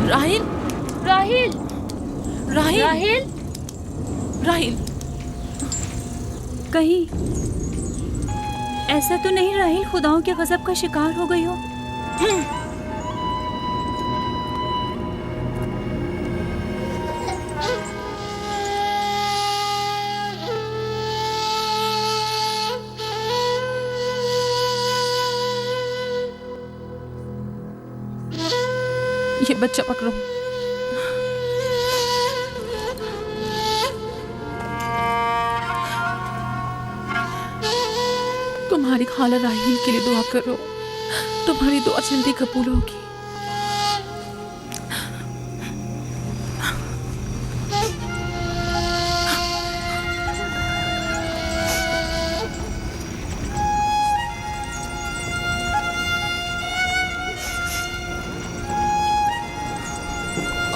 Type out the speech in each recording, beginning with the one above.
राहिल, राहिल, राहिल, राहिल, राहिल। कहीं ऐसा तो नहीं राहिल खुदाओं के गजब का शिकार हो गई हो? ये बच्चा पकड़ो। तुम्हारी खाला राहिल के लिए दुआ करो, तुम्हारी दुआ जल्दी कबूल होगी।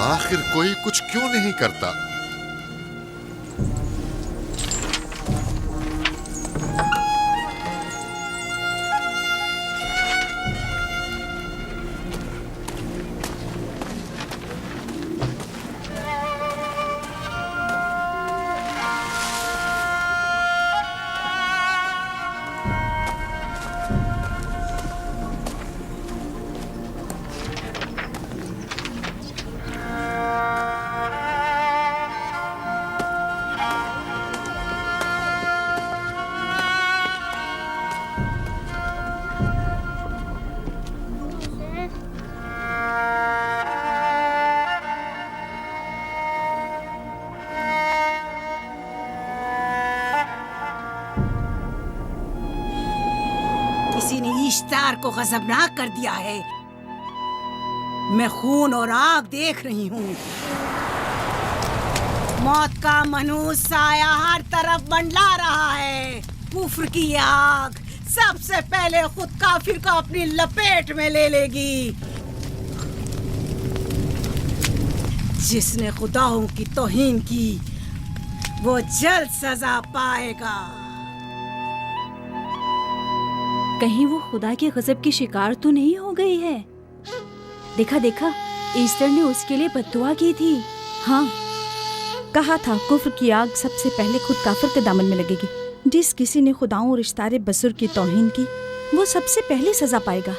आखिर कोई कुछ क्यों नहीं करता? किसी ने इश्तार को गजबनाक कर दिया है। मैं खून और आग देख रही हूँ। मौत का मनहूस साया हर तरफ मंडला रहा है। कुफ्र की आग सबसे पहले खुद काफिर को अपनी लपेट में ले लेगी। जिसने खुदाओं की तौहीन की वो जल्द सजा पाएगा। कहीं वो खुदा के गजब की शिकार तो नहीं हो गई है? देखा देखा, ईस्टर ने उसके लिए बद्दुआ की थी। हाँ, कहा था कुफ्र की आग सबसे पहले खुद काफिर के दामन में लगेगी। जिस किसी ने खुदाओं और इश्तारे बसुर की तौहीन की वो सबसे पहले सजा पाएगा।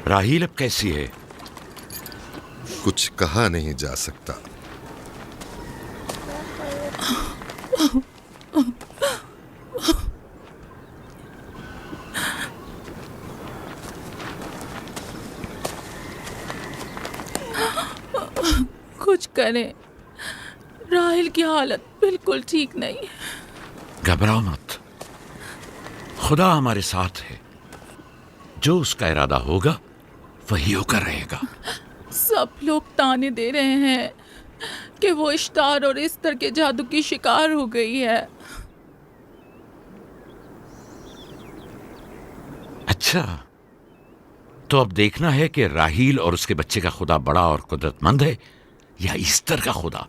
राहील अब कैसी है? कुछ कहा नहीं जा सकता। कुछ करें, राहिल की हालत बिल्कुल ठीक नहीं। घबराओ मत, खुदा हमारे साथ है। जो उसका इरादा होगा वही होकर रहेगा। सब लोग ताने दे रहे हैं कि वो इश्तार और इस्तर के जादू की शिकार हो गई है। अच्छा, तो अब देखना है कि राहील और उसके बच्चे का खुदा बड़ा और कुदरतमंद है या ईस्टर का खुदा।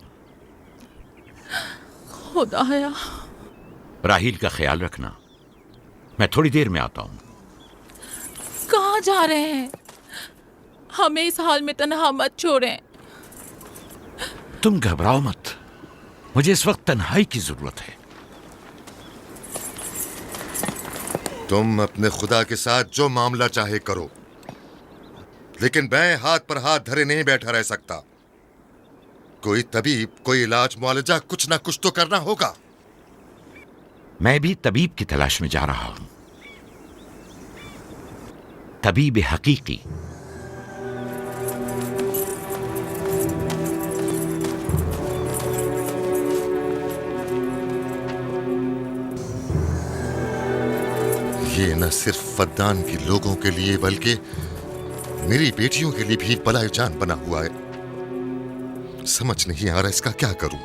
खुदाया, राहील का ख्याल रखना। मैं थोड़ी देर में आता हूं। कहाँ जा रहे हैं? हमें इस हाल में तन्हा मत छोड़ें। तुम घबराओ मत, मुझे इस वक्त तन्हाई की जरूरत है। तुम अपने खुदा के साथ जो मामला चाहे करो, लेकिन मैं हाथ पर हाथ धरे नहीं बैठा रह सकता। कोई तबीब, कोई इलाज, मुआलजा, कुछ ना कुछ तो करना होगा। मैं भी तबीब की तलाश में जा रहा हूं। तबीब हकीकी। ये न सिर्फ फद्दान के लोगों के लिए बल्कि मेरी बेटियों के लिए भी बलाए जान बना हुआ है। समझ नहीं आ रहा इसका क्या करूं।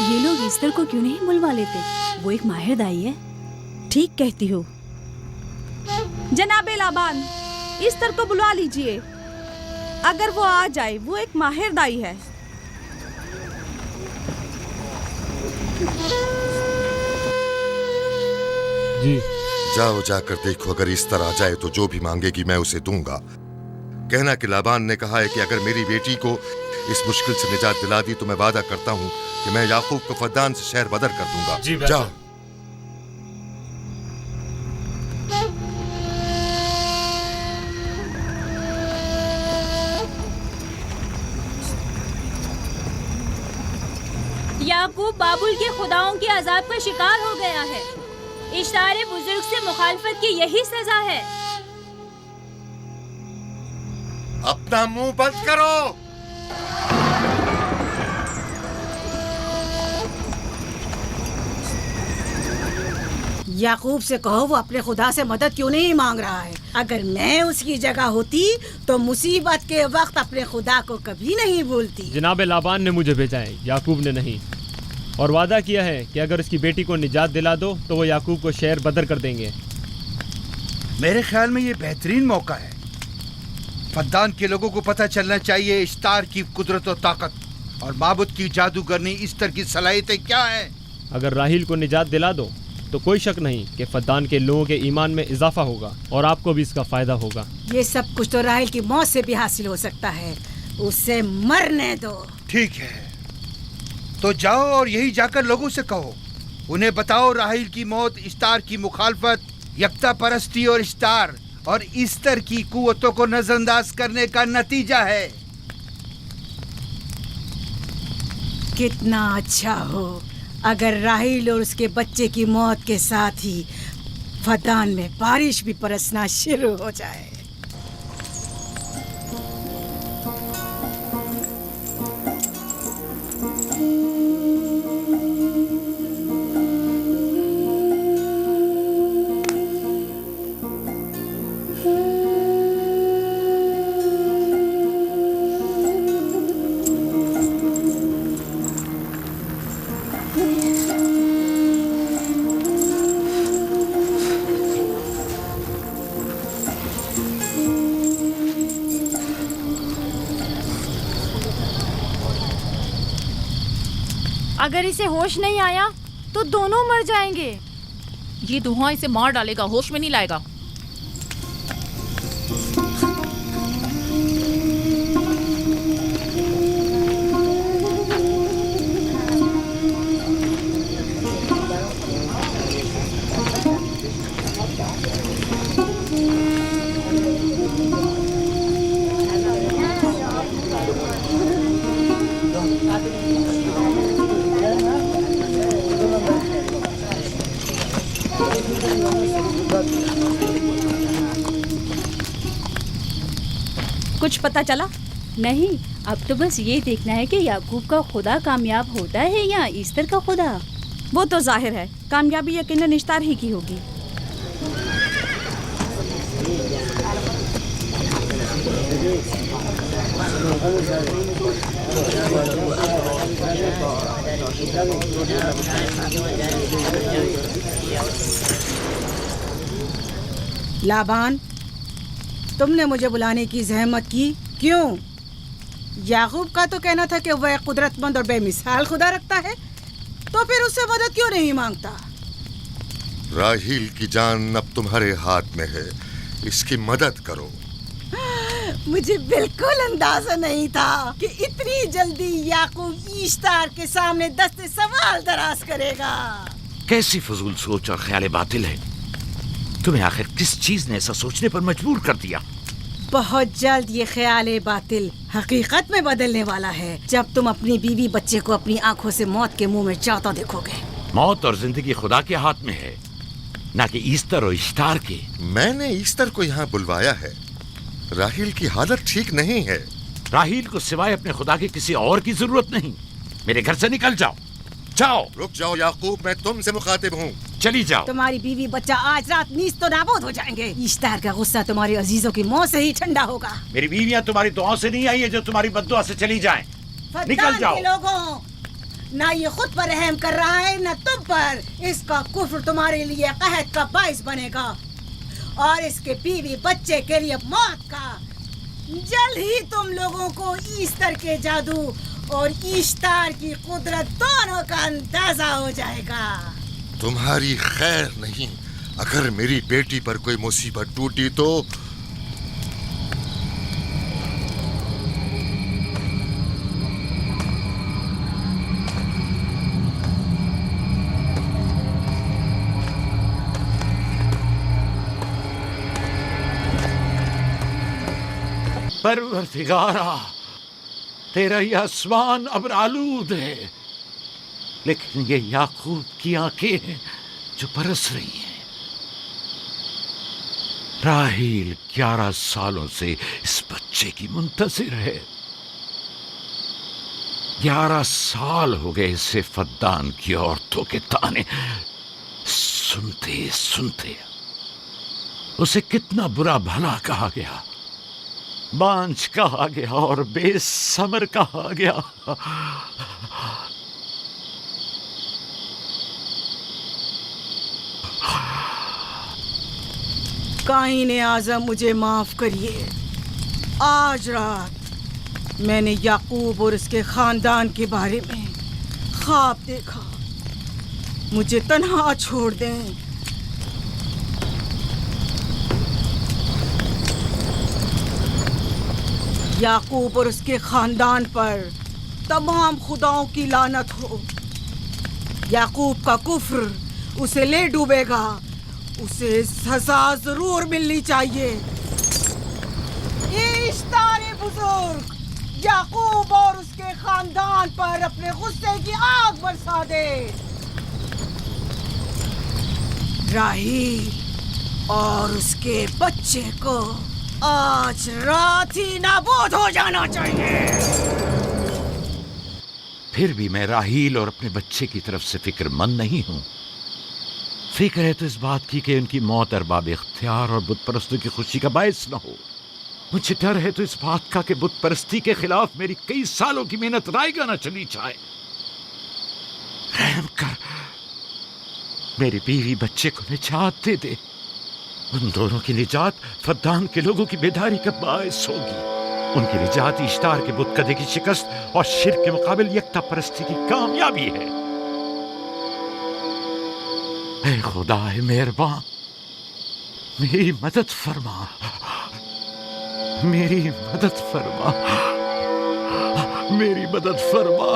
ये लोग ईस्टर को क्यों नहीं बुलवा लेते? वो एक माहिर दाई है। ठीक कहती हो। जनाबे लाबान, ईस्टर को बुलवा लीजिए। अगर वो आ जाए, वो एक माहिर दाई है। जी जाओ, जाकर देखो, अगर इस तरह आ जाए तो जो भी मांगेगी मैं उसे दूंगा। कहना कि लाबान ने कहा है कि अगर मेरी बेटी को इस मुश्किल से निजात दिला दी तो मैं वादा करता हूँ कि मैं याकूब को फद्दान से शहर बदर कर दूंगा। जी, जाओ। याकूब बाबुल के खुदाओं के अजाब का शिकार हो गया है। इश्तारे बुजुर्ग से मुखालफत की यही सजा है। अपना मुंह बंद करो। याकूब से कहो वो अपने खुदा से मदद क्यों नहीं मांग रहा है। अगर मैं उसकी जगह होती तो मुसीबत के वक्त अपने खुदा को कभी नहीं भूलती। जनाब लाबान ने मुझे भेजा है, याकूब ने नहीं, और वादा किया है कि अगर उसकी बेटी को निजात दिला दो तो वो याकूब को शहर बदर कर देंगे। मेरे ख्याल में ये बेहतरीन मौका है। फद्दान के लोगों को पता चलना चाहिए इश्तार की कुदरत और ताकत और माबुद की जादूगरनी ईस्टर की सलाहियतें क्या हैं। अगर राहील को निजात दिला दो तो कोई शक नहीं कि फद्दान के लोगों के ईमान में इजाफा होगा और आपको भी इसका फायदा होगा। ये सब कुछ तो राहिल की मौत से भी हासिल हो सकता है। उसे मरने दो। ठीक है, तो जाओ और यही जाकर लोगों से कहो, उन्हें बताओ राहील की मौत इश्तार की मुखालफत, यकता परस्ती और इश्तार और ईस्टर की कुव्वतों को नजरअंदाज करने का नतीजा है। कितना अच्छा हो अगर राहील और उसके बच्चे की मौत के साथ ही फद्दान में बारिश भी बरसना शुरू हो जाए। अगर इसे होश नहीं आया तो दोनों मर जाएंगे। ये धुआं इसे मार डालेगा, होश में नहीं लाएगा। कुछ पता चला? नहीं, अब तो बस ये देखना है कि याकूब का खुदा कामयाब होता है या ईस्टर का खुदा। वो तो जाहिर है कामयाबी यकीनन इश्तार ही की होगी। लाबान, तुमने मुझे बुलाने की जहमत की क्यों? याकूब का तो कहना था कि वह कुदरतमंद और बेमिसाल खुदा रखता है, तो फिर उससे मदद क्यों नहीं मांगता? राहील की जान अब तुम्हारे हाथ में है, इसकी मदद करो। मुझे बिल्कुल अंदाजा नहीं था कि इतनी जल्दी याकूब ईश्तार के सामने दस्ते सवाल दराज करेगा। कैसी फजूल सोच और ख्याल बातिल है। तुम्हें आखिर किस चीज ने ऐसा सोचने पर मजबूर कर दिया? बहुत जल्द ये ख्याल बातिल हकीकत में बदलने वाला है, जब तुम अपनी बीवी बच्चे को अपनी आंखों से मौत के मुंह में जाता देखोगे। मौत और जिंदगी खुदा के हाथ में है, ना कि ईस्टर और इश्तार के। मैंने ईस्टर को यहाँ बुलवाया है। राहील की हालत ठीक नहीं है। राहील को सिवाय अपने खुदा के किसी और की जरूरत नहीं। मेरे घर से निकल जाओ। जाओ। रुक जाओ याकूब, मैं तुमसे मुखातिब हूँ। चली जाओ। तुम्हारी बीवी बच्चा आज रात नीज तो नाबूद हो जाएंगे। इश्तार का गुस्सा तुम्हारे अजीजों की मौत से ही ठंडा होगा। मेरी बीवियां तुम्हारी दुआओं से नहीं आई है जो तुम्हारी बद्दुआ से चली जाएं। निकल जाओ। लोगों, ना ये खुद पर रहम कर रहा है न तुम पर। इसका कुफ्र तुम्हारे लिए कहत का बाइस बनेगा और इसके बीवी बच्चे के लिए मौत का। जल्द ही तुम लोगों को ईस्टर के जादू और ईस्टर की कुदरत दोनों का अंदाजा हो जाएगा। तुम्हारी खैर नहीं। अगर मेरी बेटी पर कोई मुसीबत टूटी तो परवरदिगारा, तेरा ये आसमान अब आलूद है, लेकिन ये याकूब की आंखें हैं जो बरस रही हैं। राहील 11 सालों से इस बच्चे की मुंतजिर है। 11 साल हो गए इसे फद्दान की औरतों के ताने सुनते सुनते। उसे कितना बुरा भला कहा गया, बांझ कहा गया और बेसमर कहा गया। काईन आज़म, मुझे माफ करिए। आज रात मैंने याकूब और उसके खानदान के बारे में ख्वाब देखा। मुझे तन्हा छोड़ दें। याकूब और उसके खानदान पर तमाम खुदाओं की लानत हो। याकूब का कुफ्र उसे ले डूबेगा। उसे सजा जरूर मिलनी चाहिए। इश्तारे बुजुर्ग, याकूब और उसके खानदान पर अपने गुस्से की आग बरसा दे। राहील और उसके बच्चे को आज रात ही नाबूद हो जाना चाहिए। फिर भी मैं राहील और अपने बच्चे की तरफ से फिक्रमंद नहीं हूं। फिक्र है तो इस बात की कि उनकी मौत अरबाब इख्तियार और बुत परस्तों की खुशी का बायस न हो। मुझे डर है तो इस बात का कि बुत परस्ती के खिलाफ मेरी कई सालों की मेहनत रायगा न चली जाए। रहम कर, मेरी बीवी बच्चे को निजात दे दे। उन दोनों की निजात फद्दान के लोगों की बेदारी का बायस होगी। उनकी निजात इश्तार के बुत कदे की शिकस्त और शिर्क के मुकाबिल यकता परस्ती की कामयाबी है। ऐ खुदा है मेहरबान, मेरी मदद फरमा, मेरी मदद फरमा, मेरी मदद फरमा।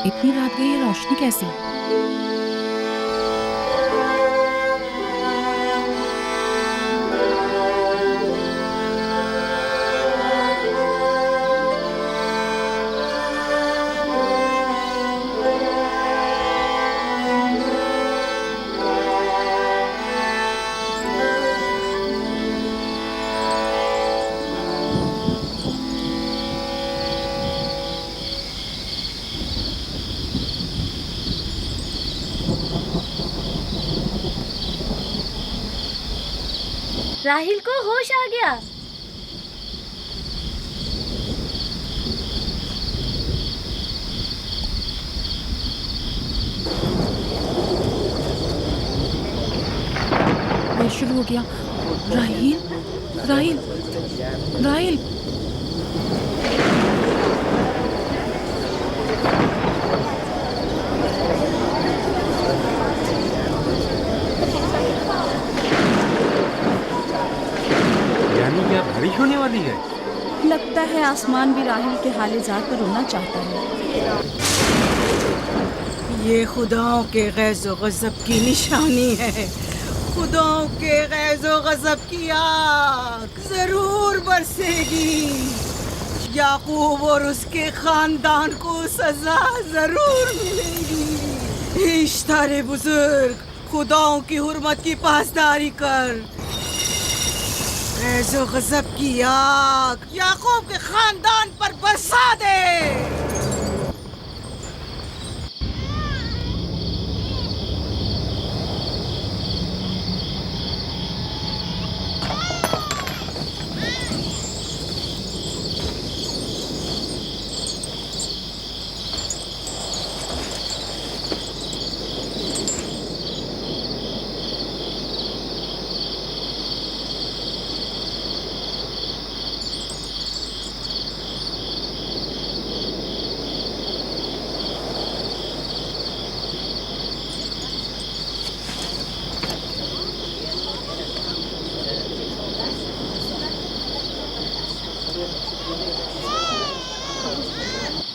इतनी रात गई, ये रोशनी कैसी? राहिल को होश आ गया। ये शुरू हो गया। राहिल, राहिल, राहिल। यानी क्या बारिश होने वाली है? लगता है आसमान भी राहिल के हाले ज़ात पर रोना चाहता है। ये खुदाओं के गैज़ो गज़ब की निशानी है। खुदाओं के गैज़ो गज़ब की आग जरूर बरसेगी। याकूब और उसके खानदान को सजा जरूर मिलेगी। इश्तारे बुजुर्ग, खुदाओं की हुर्मत की पासदारी कर। गैज़ो गज़ब की आग याकूब के खानदान पर बरसा दे।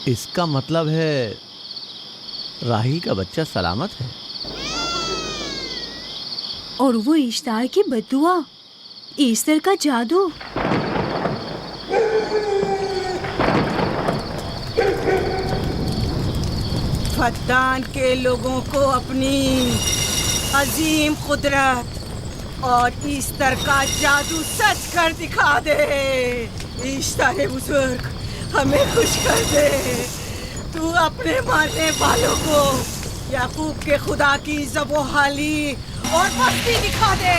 इसका मतलब है राहिल का बच्चा सलामत है। और वो इश्तार की बद्दुआ, ईस्टर का जादू। फद्दान के लोगों को अपनी अजीम कुदरत और ईस्टर का जादू सच कर दिखा दे। ईस्टर बुजुर्ग, हमें खुश कर दे। तू अपने मारने वालों को याकूब के खुदा की ज़बोहाली और मस्ती दिखा दे।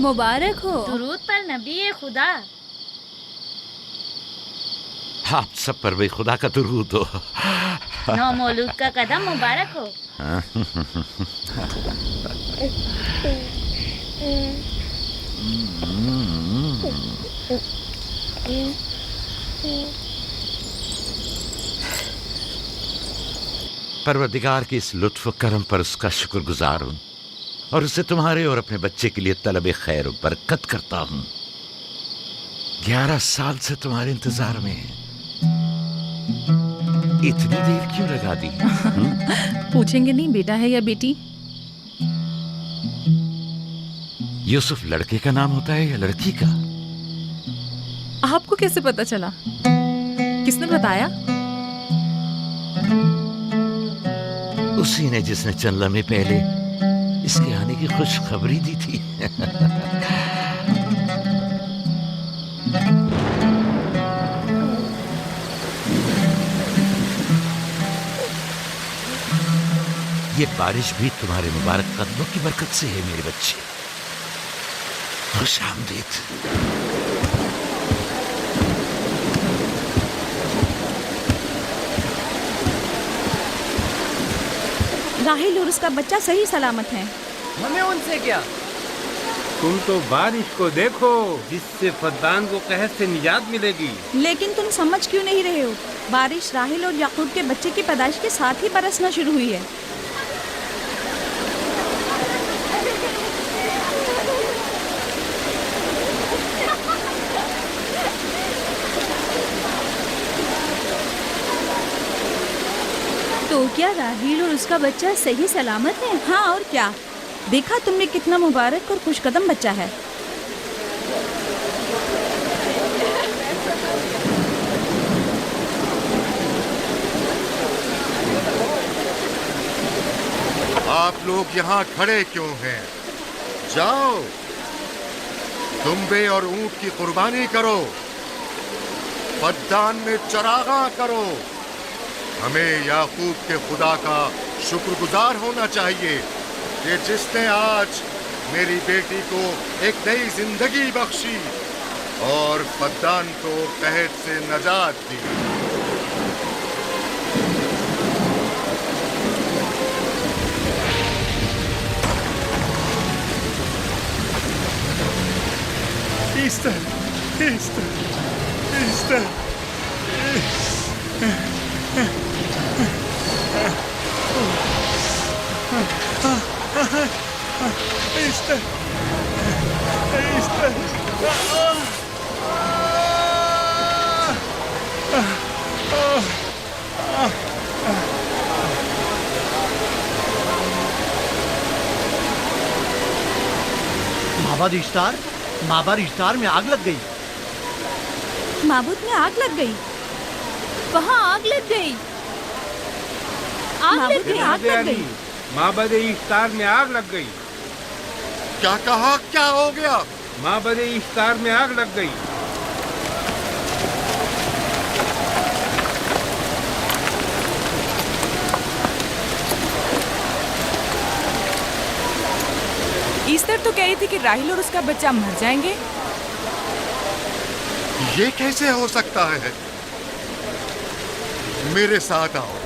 मुबारक हो। दुरूद पर नबी खुदा। आप सब पर भी खुदा का दुरूद हो। नौ मौलूद का कदम मुबारक हो। परवरदिगार की इस लुत्फ करम पर उसका शुक्रगुजार हूँ और उसे तुम्हारे और अपने बच्चे के लिए तलब खैर और बरकत करता हूँ। 11 साल से तुम्हारे इंतजार में है। इतनी देर क्यों लगा दी? पूछेंगे नहीं बेटा है या बेटी? यूसुफ लड़के का नाम होता है या लड़की का? आपको कैसे पता चला? किसने बताया? उसी ने जिसने चंद लम्हे पहले इसके आने की खुशखबरी दी थी। ये बारिश भी तुम्हारे मुबारक कदमों की बरकत से है मेरे बच्चे। खुश आमदीद। राहिल और उसका बच्चा सही सलामत हैं। हमें उनसे क्या? तुम तो बारिश को देखो, जिससे फद्दान को कहर से निजात मिलेगी। लेकिन तुम समझ क्यों नहीं रहे हो? बारिश राहिल और याकूब के बच्चे की पैदाइश के साथ ही बरसना शुरू हुई है। तो क्या राहिल और उसका बच्चा सही सलामत है? हाँ और क्या, देखा तुमने कितना मुबारक और खुशकदम बच्चा है। आप लोग यहाँ खड़े क्यों हैं? जाओ, दुम्बे और ऊंट की कुर्बानी करो, फद्दान में चरागा करो। हमें याकूब के खुदा का शुक्रगुजार होना चाहिए कि जिसने आज मेरी बेटी को एक नई जिंदगी बख्शी और फद्दान को कहर से नजात दी। Easter, Easter, Easter. Easter, Easter. माबाद इश्तार, माबाद इश्तार में आग लग गई। माबूद में आग लग गई? वहाँ आग लग गई। आग लग गई। माबद इफ्तार में आग लग गई। क्या कहा? क्या हो गया? माबद इफ्तार में आग लग गई। ईस्टर तो कह रही थी कि राहिल और उसका बच्चा मर जाएंगे। ये कैसे हो सकता है? मेरे साथ आओ।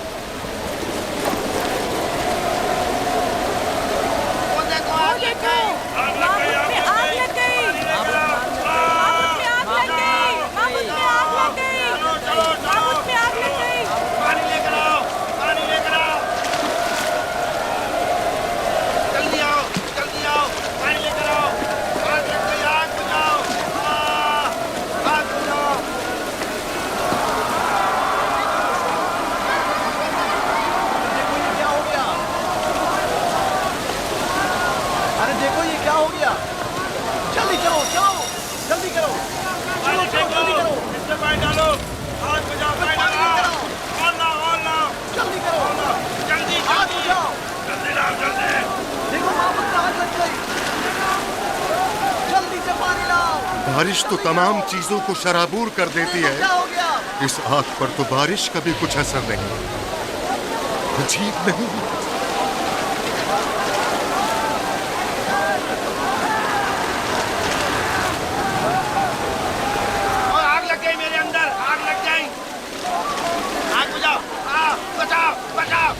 बारिश तो तमाम चीजों को शराबूर कर देती है, इस आग पर तो बारिश का भी कुछ असर नहीं। अजीब नहीं? आग लग गई मेरे अंदर, आग लग गई। आग बुझाओ, बचाओ, बचाओ।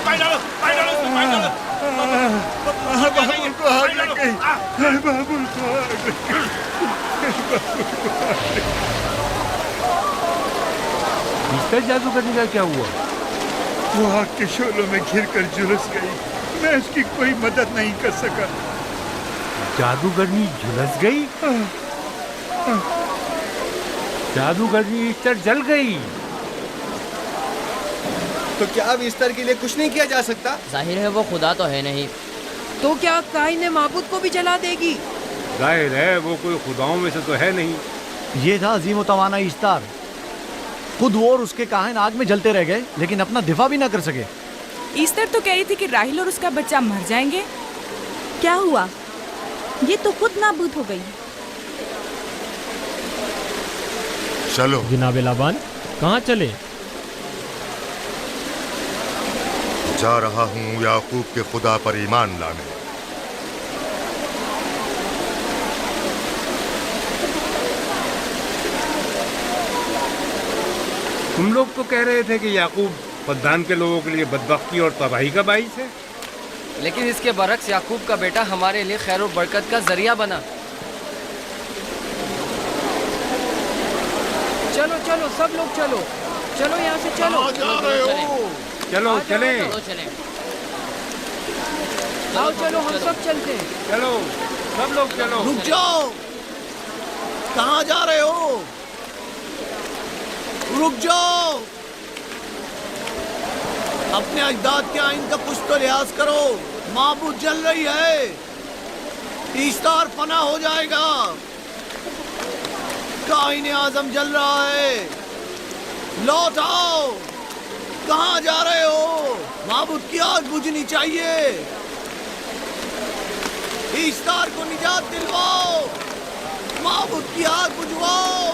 पानी डालो, पानी डालो, पानी डालो। बाबुल को आग लग गई। बाबुल को आग लग गई। ईस्टर जादूगरनी का क्या हुआ? वो आग के शोलों में घिरकर झुलस गई। मैं उसकी कोई मदद नहीं कर सका। जादूगरनी झुलस गई? जादूगरनी ईस्टर जल गई। तो क्या अब ईस्टर के लिए कुछ नहीं किया जा सकता? जाहिर है वो खुदा तो है नहीं। तो क्या काइन माबूद को भी जला देगी? जाहिर है वो कोई खुदाओं में से तो है नहीं। ये था अजीम व तवाना इश्तार। खुद वो और उसके काहिन आग में जलते रह गए, लेकिन अपना दिफा भी ना कर सके। ईस्टर तो कह रही थी कि राहिल और उसका बच्चा मर जाएंगे। क्या हुआ? ये तो खुद नाबूद हो गई। चलो जनाब लाबान, कहाँ चले? जा रहा हूँ याकूब के खुदा पर ईमान लाने। तुम लोग तो कह रहे थे कि याकूब फद्दान के लोगों के लिए बदबख्ती और तबाही का बाइस है। लेकिन इसके बरक्स याकूब का बेटा हमारे लिए खैर और बरकत का जरिया बना। चलो चलो सब लोग चलो, चलो यहाँ से चलो। चलो चले। आओ चलो हम सब चलते हैं। चलो सब लोग चलो। रुक जाओ, कहाँ जा रहे हो? रुक जाओ, अपने अजदाद के आइन का कुछ तो लिहाज करो। माबूद जल रही है, ईस्तार फना हो जाएगा। काइन आजम जल रहा है, लौट आओ। कहाँ जा रहे हो? माबूद की आग बुझनी चाहिए। ईस्तार को निजात दिलवाओ, माबूद की आग बुझवाओ।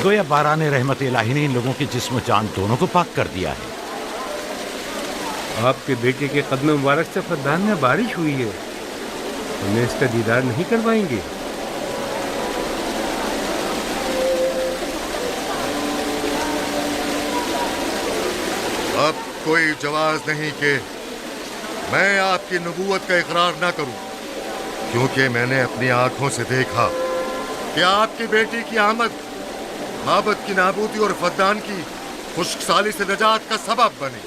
गोया बाराने रहमत इलाही ने इन लोगों के जिस्म जान दोनों को पाक कर दिया है। आपके बेटे के कदम मुबारक से फद्दान में बारिश हुई है, हमें इसका दीदार नहीं करवाएंगे? अब कोई जवाज नहीं कि मैं आपकी नबूवत का इकरार ना करूं, क्योंकि मैंने अपनी आंखों से देखा कि आपकी बेटी की आमद माबद की नाबूदी और फद्दान की खुश्कसाली से निजात का सबब बनी।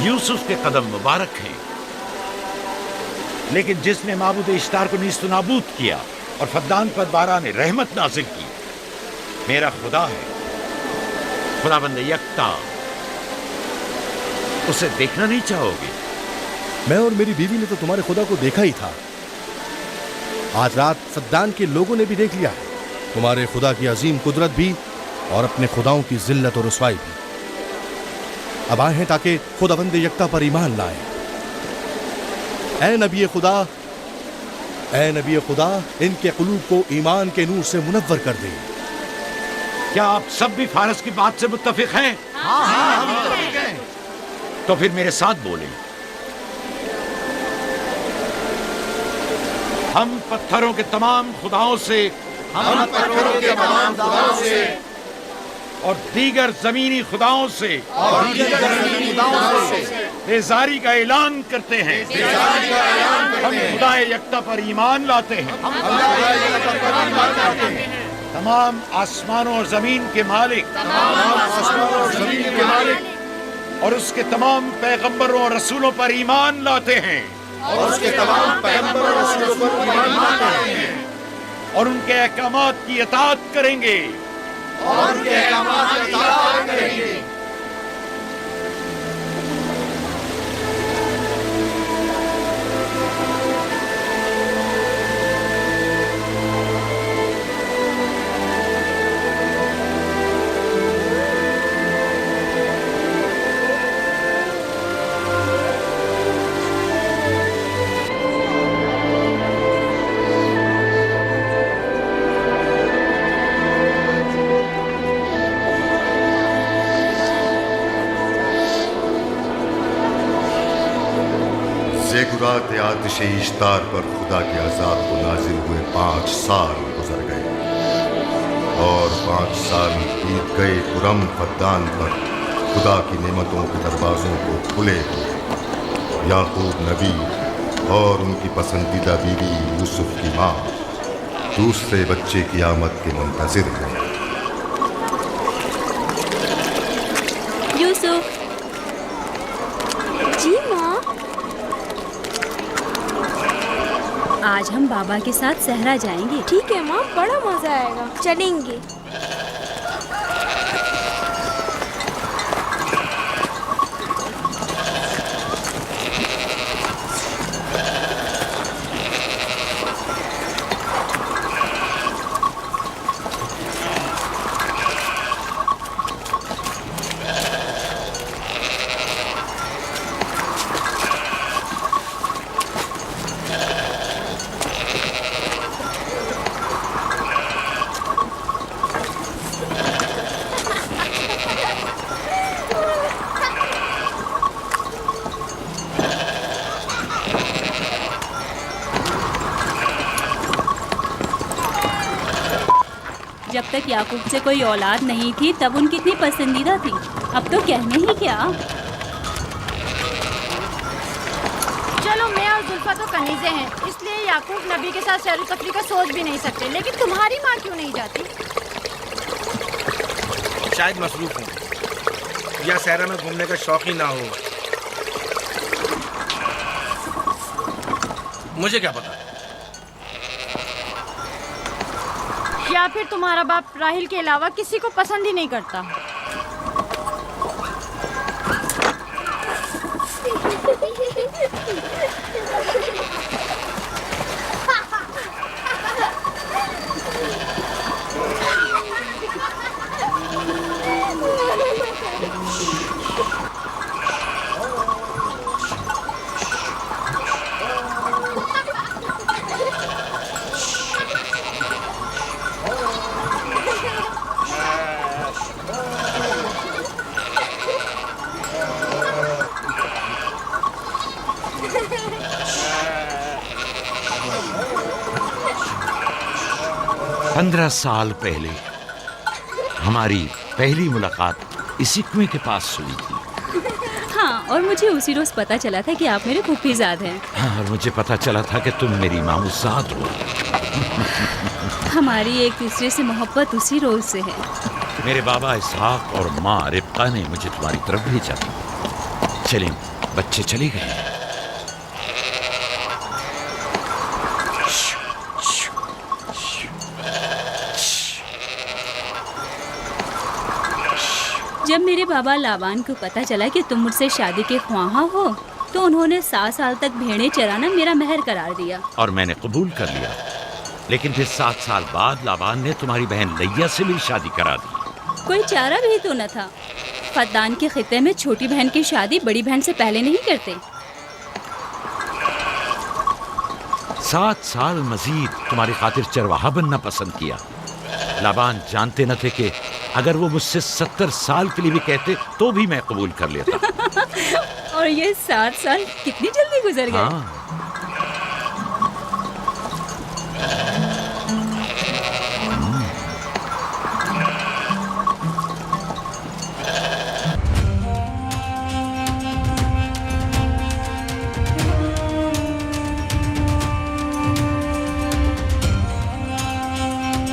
यूसुफ के कदम मुबारक हैं, लेकिन जिसने माबूद इश्तार को नीस्त नाबूद किया और फद्दान पर बारा ने रहमत नाजिल की, मेरा खुदा है, खुदाबंद यकता। उसे देखना नहीं चाहोगे? मैं और मेरी बीवी ने तो तुम्हारे खुदा को देखा ही था। आज रात फद्दान के लोगों ने भी देख लिया है, तुम्हारे खुदा की अजीम कुदरत भी और अपने खुदाओं की जिल्लत और रुसवाई भी। अब आए हैं ताकि खुदाबंद यकता पर ईमान लाएं। ऐ नबी खुदा, इनके कुलूब को ईमान के नूर से मुनव्वर कर दे। क्या आप सब भी फारस की बात से मुत्तफिक हैं? हाँ, हम मुत्तफिक हैं। तो फिर मेरे साथ बोलें। हम पत्थरों के तमाम खुदाओं से और दीगर जमीनी खुदाओं से बेजारी का ऐलान करते हैं। हम खुदा यकता पर ईमान लाते हैं। तमाम आसमानों और जमीन के मालिक और उसके तमाम पैगंबरों और रसूलों पर ईमान लाते हैं और उनके अहकामात की इताअत करेंगे। साथ आतिश इश्तार पर खुदा के अज़ाब को नाजिल हुए 5 साल गुजर गए और 5 साल बीत गए पुरम फद्दान पर खुदा की नेमतों के दरवाज़ों को खुले हुए। याकूब नबी और उनकी पसंदीदा बीवी यूसुफ की माँ दूसरे बच्चे की आमद के मुंतज़िर हैं। यूसुफ। जी माँ। आज हम बाबा के साथ सहरा जाएंगे। ठीक है माँ, बड़ा मजा आएगा, चलेंगे। जब तक याकूब से कोई औलाद नहीं थी तब उनकी इतनी पसंदीदा थी, अब तो कहने ही क्या। चलो, मैं और जुल्फा तो कनीज़े हैं, इसलिए याकूब नबी के साथ सैर तफरी का सोच भी नहीं सकते। लेकिन तुम्हारी माँ क्यों नहीं जाती? शायद मसरूफ हूँ या सहरा में घूमने का शौक ही ना हो, मुझे क्या पता। या फिर तुम्हारा बाप राहिल के अलावा किसी को पसंद ही नहीं करता। पंद्रह साल पहले हमारी पहली मुलाकात इसी कुएं के पास हुई थी। हाँ, और मुझे उसी रोज पता चला था कि आप मेरे फूफीजाद हैं। हाँ, और मुझे पता चला था कि तुम मेरी मामूजाद हो। हमारी एक दूसरे से मोहब्बत उसी रोज से है। मेरे बाबा इसहाक और माँ रिब्का ने मुझे तुम्हारी तरफ भेजा था। चलें, बच्चे चले गए। जब मेरे बाबा लाबान को पता चला कि तुम मुझसे शादी के ख्वाहा हो तो उन्होंने 7 साल तक भेड़ें चराना मेरा महर करार दिया। और मैंने कबूल कर लिया। लेकिन फिर 7 साल बाद लाबान ने तुम्हारी बहन लैया से मेरी शादी करा दी। कोई चारा भी तो न था। फद्दान के खित्ते में छोटी बहन की शादी बड़ी बहन से पहले नहीं करते। 7 साल मजीद तुम्हारी खातिर चरवाहा बनना पसंद किया। लाबान जानते न थे कि अगर वो मुझसे 70 साल के लिए भी कहते तो भी मैं कबूल कर लेता। और ये 7 साल कितनी जल्दी गुजर गए। हाँ,